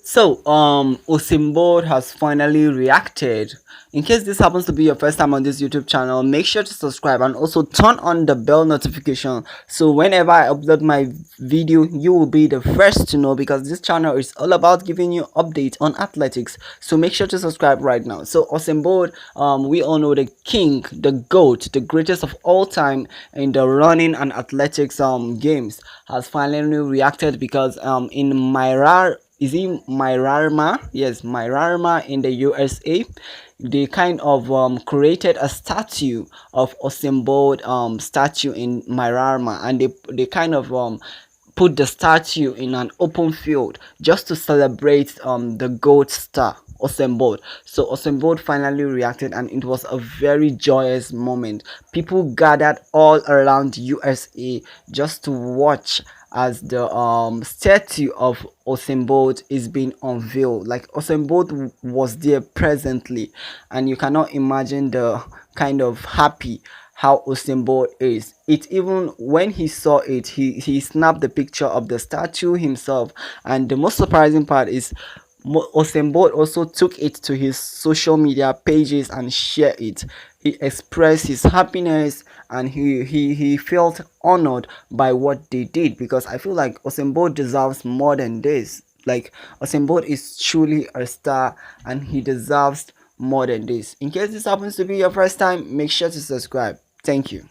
Usain Bolt has finally reacted. In case this happens to be your first time on this YouTube channel, make sure to subscribe and also turn on the bell notification so whenever I upload my video, you will be the first to know, because this channel is all about giving you updates on athletics. So make sure to subscribe right now. So Usain Bolt, we all know the king, the goat, the greatest of all time in the running and athletics games, has finally reacted because in Myrar, is it Myrarma? Yes, Myrarma in the USA. They kind of created a statue of Usain Bolt statue in Myrarma, and they kind of put the statue in an open field just to celebrate the gold star Usain Bolt. So Usain Bolt finally reacted, and it was a very joyous moment. People gathered all around USA just to watch as the statue of Usain Bolt is being unveiled. Like Usain Bolt was there presently, and you cannot imagine the kind of happy how Usain Bolt is. It even when he saw it, he snapped the picture of the statue himself. And the most surprising part is Usain Bolt also took it to his social media pages and shared it. He expressed his happiness, and he felt honored by what they did, because I feel like Usain Bolt deserves more than this. Like Usain Bolt is truly a star, and he deserves more than this. In case this happens to be your first time, make sure to subscribe. Thank you.